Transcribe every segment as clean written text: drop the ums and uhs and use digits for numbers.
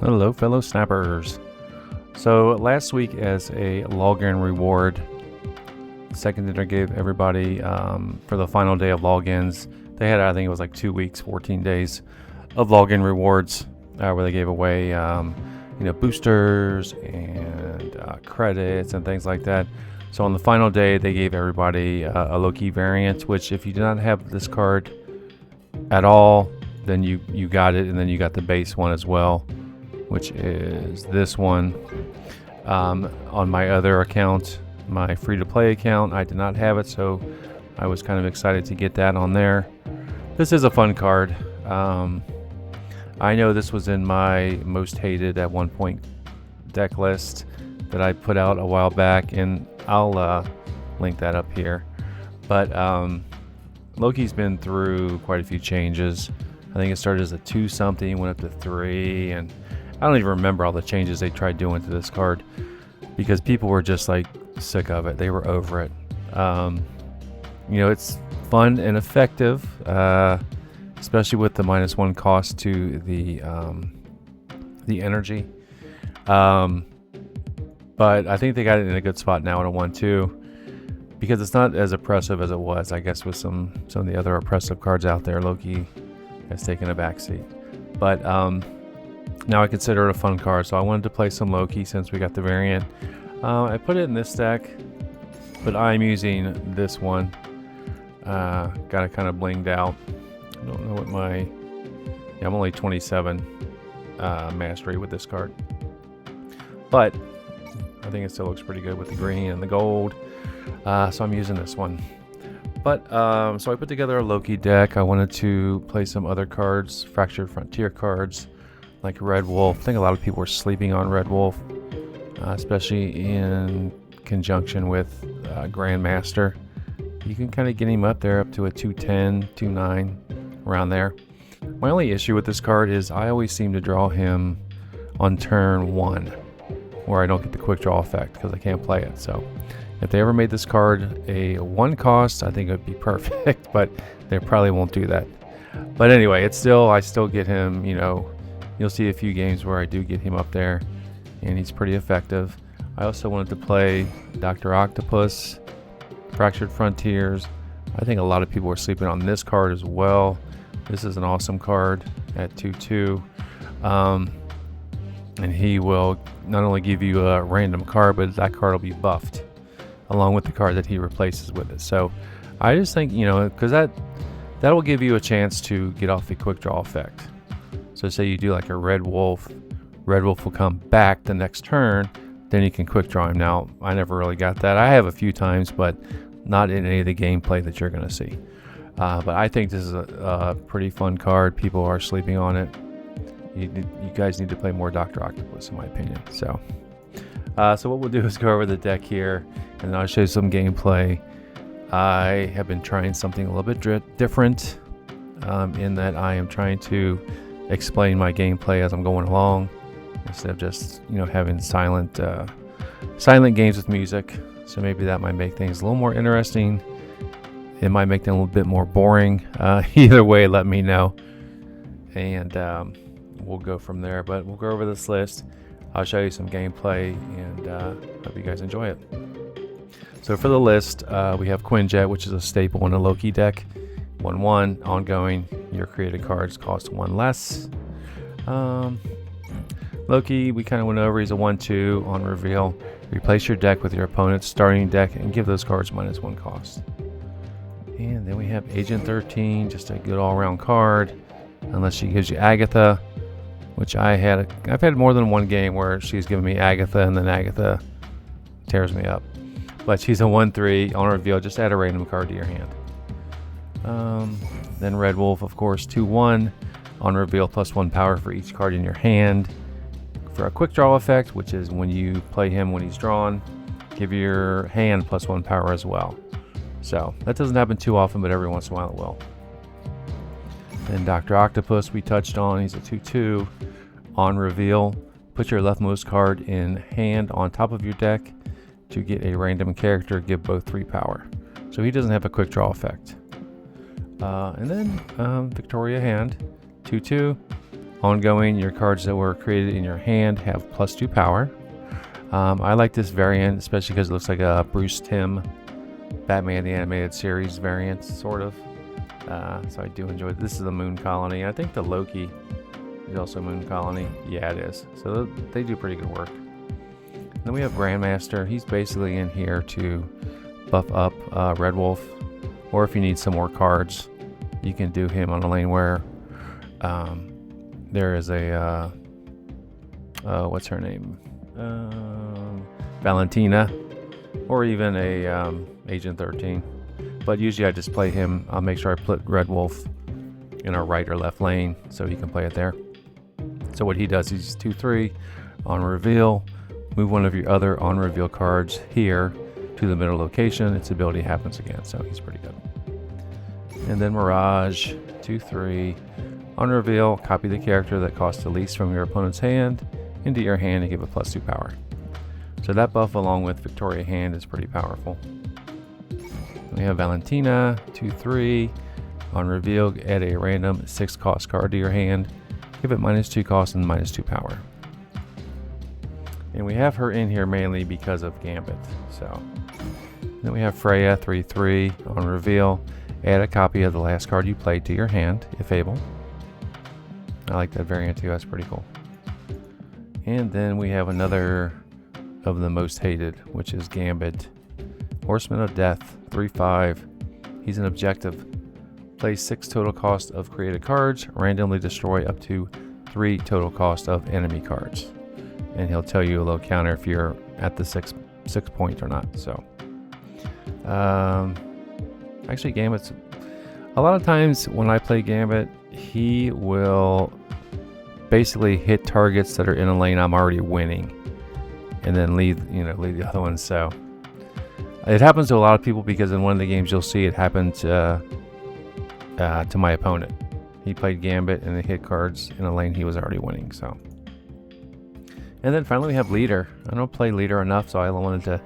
Hello, fellow snappers. So last week, as a login reward, second dinner gave everybody for the final day of logins. They had, I think it was like 2 weeks, 14 days of login rewards, where they gave away, boosters and credits and things like that. So on the final day, they gave everybody a Loki variant, which if you do not have this card at all, then you got it, and then you got the base one as well, which is this one. On my other account, my free-to-play account, I did not have it, so I was kind of excited to get that on there. This is a fun card. I know this was in my most hated at one point deck list that I put out a while back, and I'll link that up here. But Loki's been through quite a few changes. I think it started as a 2-something, went up to 3, and I don't even remember all the changes they tried doing to this card because people were just like sick of it. They were over it. It's fun and effective, especially with the -1 cost to the energy. But I think they got it in a good spot now at a 1/2 because it's not as oppressive as it was. I guess with some of the other oppressive cards out there, Loki has taken a backseat. But now I consider it a fun card, so I wanted to play some Loki since we got the variant. I put it in this deck, but I'm using this one. Got it kind of blinged out. I don't know what I'm only 27 mastery with this card, but I think it still looks pretty good with the green and the gold. So I'm using this one. But so I put together a Loki deck. I wanted to play some other cards, Fractured Frontier cards, like Red Wolf. I think a lot of people were sleeping on Red Wolf, especially in conjunction with Grandmaster. You can kind of get him up there up to a 210, 2.9, around there. My only issue with this card is I always seem to draw him on turn 1, where I don't get the quick draw effect because I can't play it. So if they ever made this card a 1 cost, I think it would be perfect, but they probably won't do that. But anyway, I still get him, you'll see a few games where I do get him up there, and he's pretty effective. I also wanted to play Dr. Octopus, Fractured Frontiers. I think a lot of people are sleeping on this card as well. This is an awesome card at 2/2. And he will not only give you a random card, but that card will be buffed along with the card that he replaces with it. So I just think, because that will give you a chance to get off the quick draw effect. So say you do like a Red Wolf will come back the next turn, then you can quick draw him. Now, I never really got that. I have a few times, but not in any of the gameplay that you're going to see. But I think this is a pretty fun card. People are sleeping on it. You guys need to play more Dr. Octopus, in my opinion. So what we'll do is go over the deck here, and I'll show you some gameplay. I have been trying something a little bit different, in that I am trying to explain my gameplay as I'm going along, instead of just having silent games with music. So maybe that might make things a little more interesting. It might make them a little bit more boring. Either way, let me know, and we'll go from there. But we'll go over this list. I'll show you some gameplay, and hope you guys enjoy it. So for the list, we have Quinjet, which is a staple in a Loki deck. 1/1, ongoing. Your created cards cost 1 less. Loki, we kind of went over. He's a 1/2 on reveal. Replace your deck with your opponent's starting deck and give those cards -1 cost. And then we have Agent 13, just a good all-around card, unless she gives you Agatha, which I've had more than one game where she's given me Agatha and then Agatha tears me up. But she's a 1/3 on reveal. Just add a random card to your hand. Then Red Wolf, of course, 2/1 on reveal, +1 power for each card in your hand. For a quick draw effect, which is when you play him when he's drawn, give your hand +1 power as well. So that doesn't happen too often, but every once in a while it will. Then Dr. Octopus we touched on. He's a 2/2 on reveal. Put your leftmost card in hand on top of your deck to get a random character, give both 3 power. So he doesn't have a quick draw effect. And then Victoria Hand, 2/2. Ongoing, your cards that were created in your hand have +2 power. I like this variant, especially because it looks like a Bruce Timm Batman the Animated Series variant, sort of. So I do enjoy it. This is the Moon Colony. I think the Loki is also Moon Colony. Yeah, it is. So they do pretty good work. Then we have Grandmaster. He's basically in here to buff up Red Wolf, or if you need some more cards, you can do him on a lane where there is a what's her name, Valentina, or even a Agent 13. But usually I just play him. I'll make sure I put Red Wolf in our right or left lane so he can play it there. So what he does, he's 2/3 on reveal. Move one of your other on reveal cards here to the middle location. Its ability happens again, so he's pretty good. And then Mirage, 2/3 on reveal. Copy the character that costs the least from your opponent's hand into your hand and give it +2 power. So that buff along with Victoria Hand is pretty powerful. We have Valentina, 2/3 on reveal. Add a random 6 cost card to your hand. Give it -2 cost and -2 power. And we have her in here mainly because of Gambit. So then we have Freya, 3/3 on reveal. Add a copy of the last card you played to your hand, if able. I like that variant too, that's pretty cool. And then we have another of the most hated, which is Gambit Horseman of Death, 3/5. He's an objective. Play 6 total cost of created cards, randomly destroy up to 3 total cost of enemy cards. And he'll tell you a little counter if you're at the six point or not. So actually Gambit's, a lot of times when I play Gambit, he will basically hit targets that are in a lane I'm already winning and then leave the other ones. So it happens to a lot of people because in one of the games you'll see it happen to my opponent. He played Gambit and it hit cards in a lane he was already winning. So, and then finally we have Leader. I don't play Leader enough, so I wanted to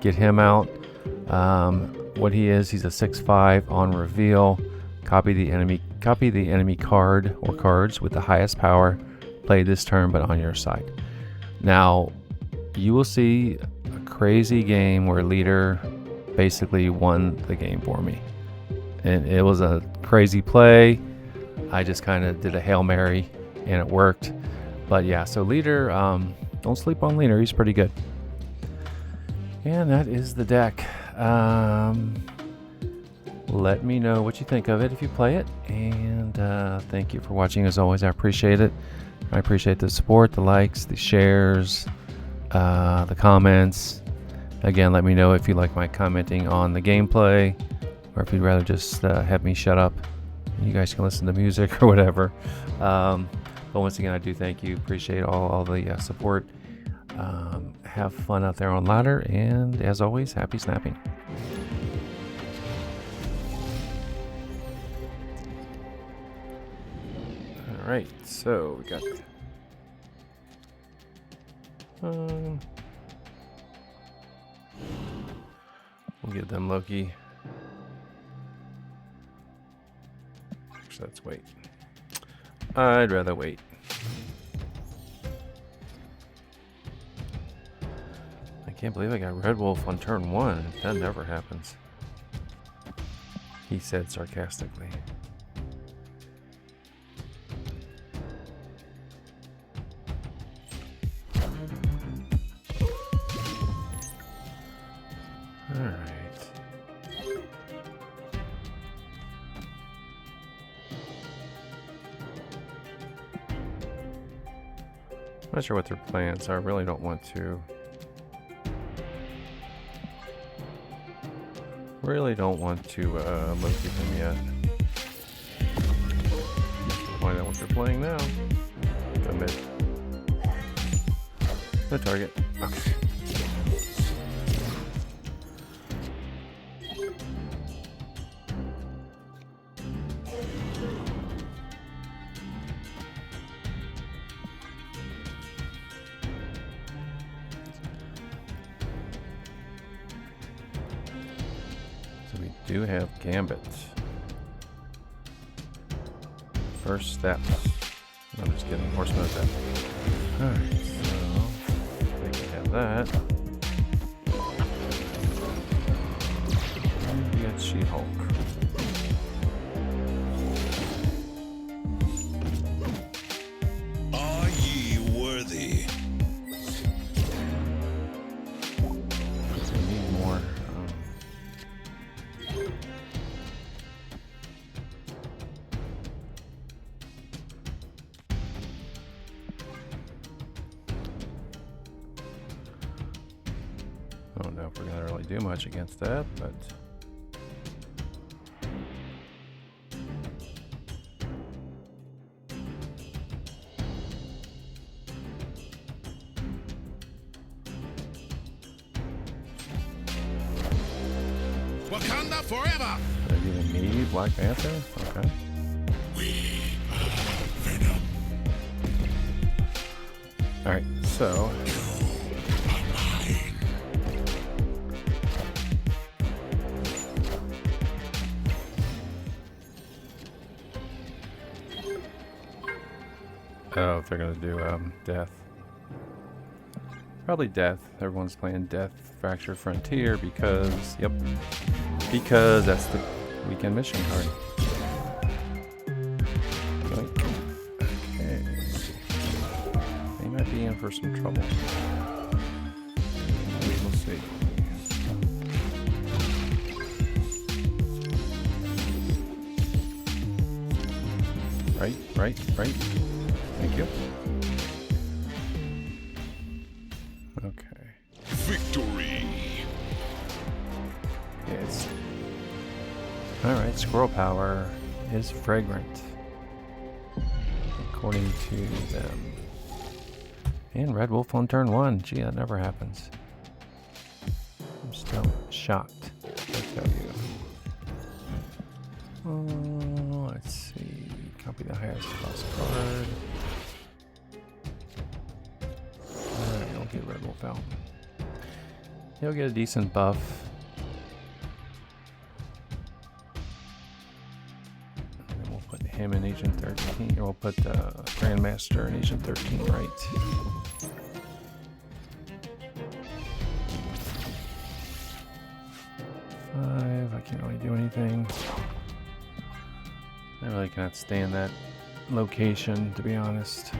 get him out. What he is, he's a 6/5 on reveal. Copy the enemy card or cards with the highest power played this turn, but on your side. Now, you will see a crazy game where Leader basically won the game for me, and it was a crazy play. I just kind of did a Hail Mary and it worked. But yeah, so Leader, don't sleep on Leader. He's pretty good. And that is the deck. Let me know what you think of it if you play it. And thank you for watching as always. I appreciate it. I appreciate the support, the likes, the shares, the comments. Again, let me know if you like my commenting on the gameplay, or if you'd rather just have me shut up. You guys can listen to music or whatever. But once again, I do thank you. Appreciate all the support. Have fun out there on ladder, and as always, happy snapping. All right, so we got we'll give them Loki. Actually, let's wait. I'd rather wait. I can't believe I got Red Wolf on turn 1. That never happens. He said sarcastically. I'm not sure what their plans are. I really don't want to. Loki them yet. Find out what they're playing now. Commit. The target. Okay. Do have Gambit. First steps. No, I'm just kidding. getting Horseman of Death. Alright, so we can have that. And we got She-Hulk. Are ye worthy? So we need more. I don't know if we're gonna really do much against that, but Wakanda forever! do I even need Black Panther? Okay. We are Venom. Alright, so You are mine. oh, if they're gonna do Death. Probably Death. Everyone's playing Death Fractured Frontier because, yep, because that's the weekend mission card. Like, okay. They might be in for some trouble. We'll see. Right. Thank you. Okay. Victory! Yes. Alright, squirrel power is fragrant. According to them. And Red Wolf on turn 1. Gee, that never happens. I'm still shocked, I tell you. Let's see. Copy the highest cost card. Alright, I'll get Red Wolf out. He'll get a decent buff. And then we'll put him in Agent 13. Or we'll put Grandmaster in Agent 13, right? I can't really do anything. I really cannot stand that location, to be honest.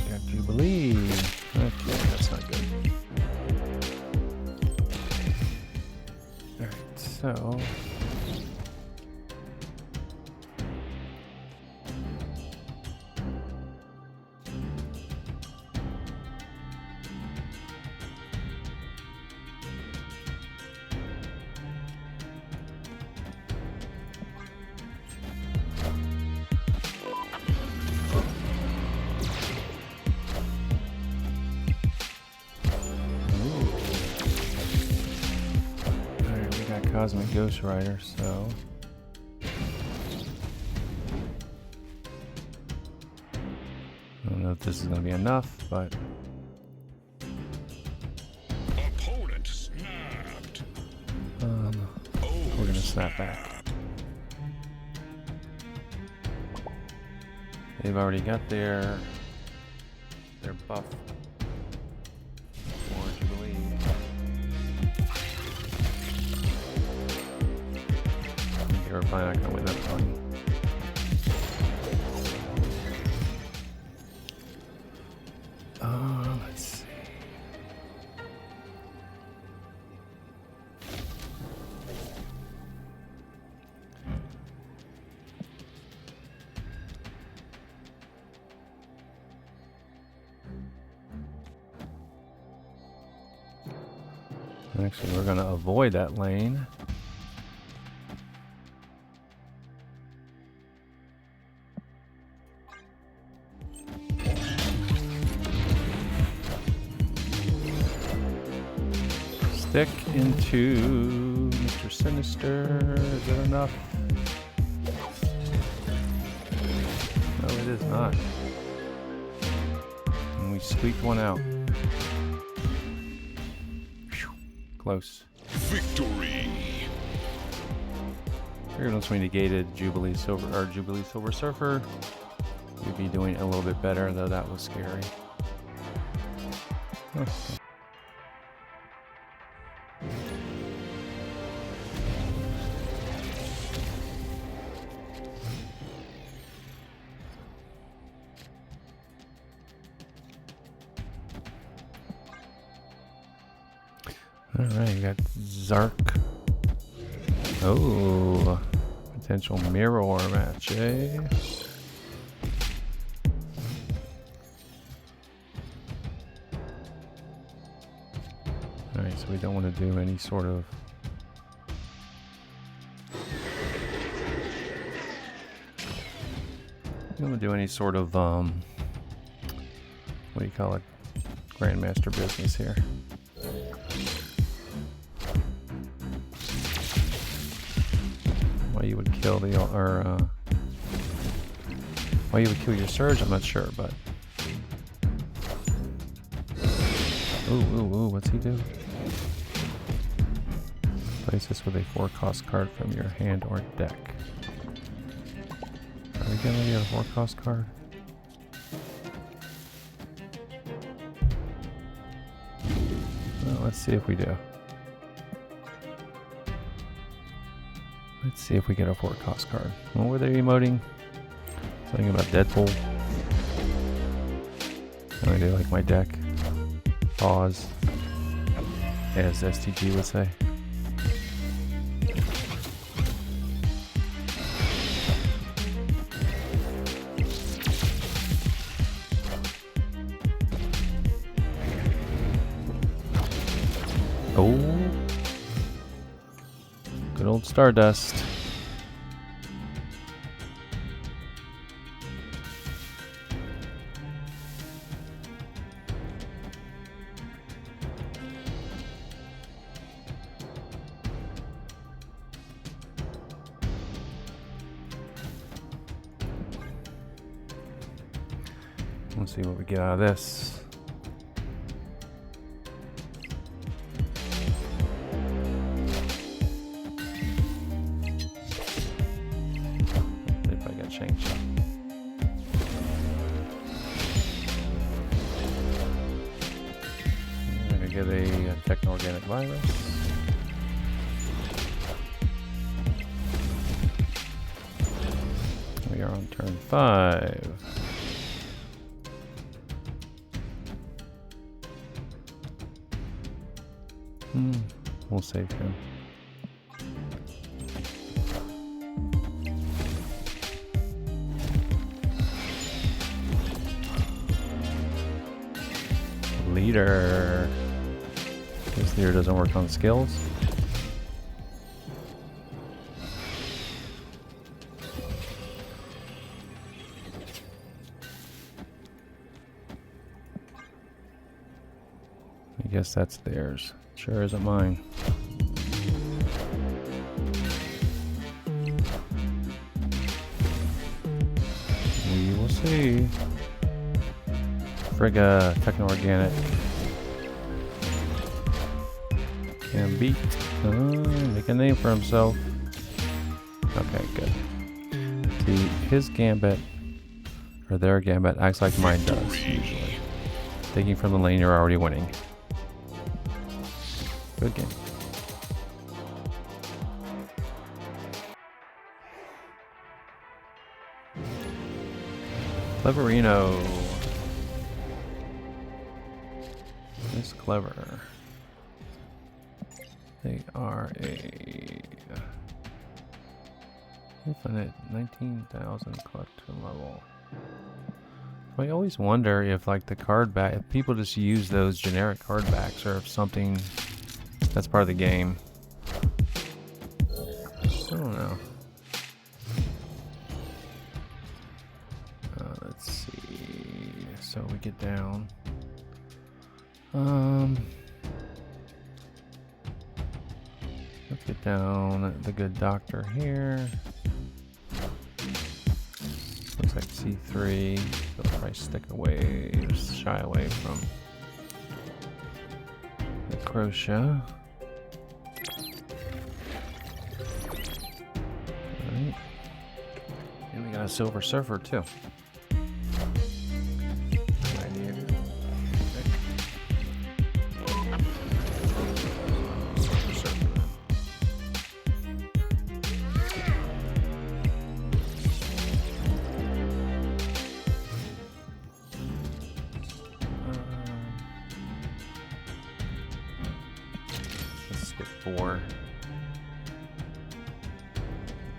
Got Jubilee. Okay, that's not good. Alright, so Cosmic Ghost Rider, so I don't know if this is going to be enough, but Opponent snapped. we're going to snap back. They've already got their buff for Jubilee. We're probably not going to win that one. Let's see. Actually, we're going to avoid that lane. Stick into Mr. Sinister. Is that enough? No, it is not. And we squeaked one out. close. Victory. Figured once we negated Jubilee Silver Surfer, we'd be doing a little bit better, though that was scary. Okay. Alright, you got Zark. Oh, potential mirror match, eh? Alright, so we don't want to do any sort of... We don't want to do any sort of, what do you call it? Grandmaster business here. Why you would kill the, why you would kill your Surge, I'm not sure, but... Ooh, what's he do? Place this with a 4-cost card from your hand or deck. Are we gonna get a 4-cost card? Well, let's see if we do. Let's see if we get a 4-cost card. What were they emoting? Something about Deadpool. No idea, like my deck. Pause, as STG would say. Oh, good old Stardust. Let's see what we get out of this. If I got changed. I'm gonna get a techno-organic virus. We are on turn 5. We'll save him. Leader. This leader doesn't work on skills. I guess that's theirs. Sure isn't mine. We will see. Frigga, techno-organic. Gambit. Make a name for himself. Okay, good. See, his Gambit, or their Gambit, acts like mine does, usually. Taking from the lane, you're already winning. Good game. Cleverino. It's clever. They are a infinite 19,000 collector level. I always wonder if, like, the card back, if people just use those generic card backs, or if something that's part of the game. I don't know. Let's see. So we get down. Let's get down the good doctor here. Looks like C3. So I'll probably stick away, shy away from the Crochet. got a Silver Surfer too. Gladiator. Silver Surfer. Let's skip 4.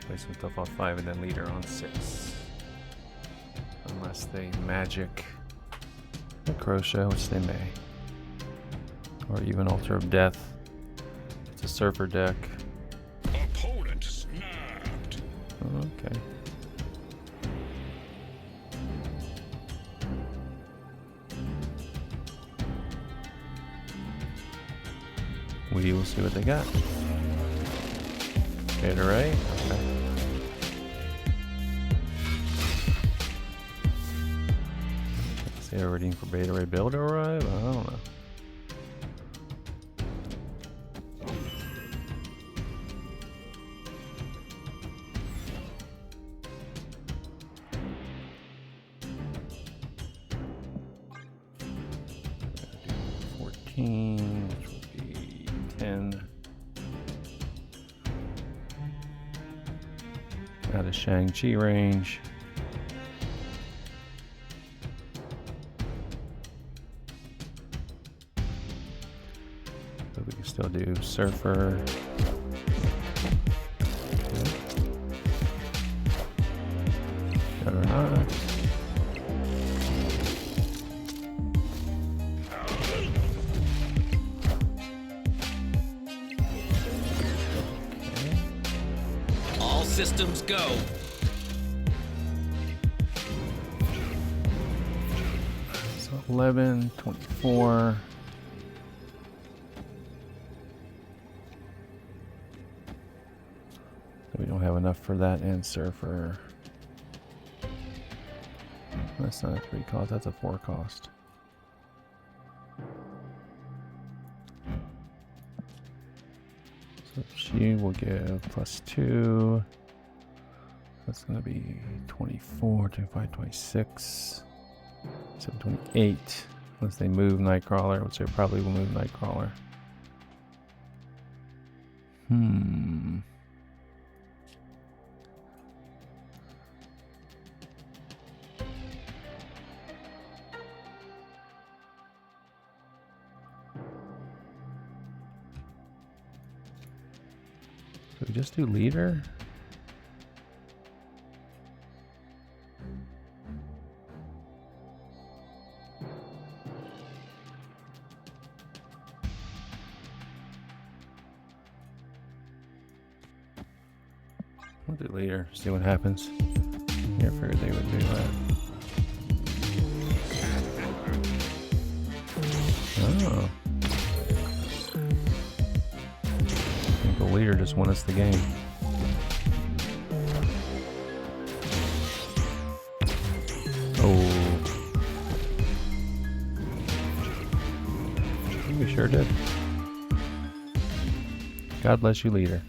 Play some stuff on 5 and then leader on 6. Unless they magic the crochet, which they may. Or even Altar of Death. It's a surfer deck. Opponent snapped. Okay. We will see what they got. Beta Ray? Okay. Say they're waiting for Beta Ray Bill to arrive? I don't know. Which will be 10. Out of Shang-Chi range. But we can still do Surfer. Juggernaut. Systems go. So 11, 24. So we don't have enough for that and Surfer. That's not a 3 cost, that's a 4 cost. So she will give +2. That's going to be 24, 25, 26, 7, 28. Unless they move Nightcrawler, which they probably will move Nightcrawler. So we just do leader? We'll do later, see what happens. Yeah, I figured they would do that. Oh. I think the leader just won us the game. Oh. We sure did. God bless you, leader.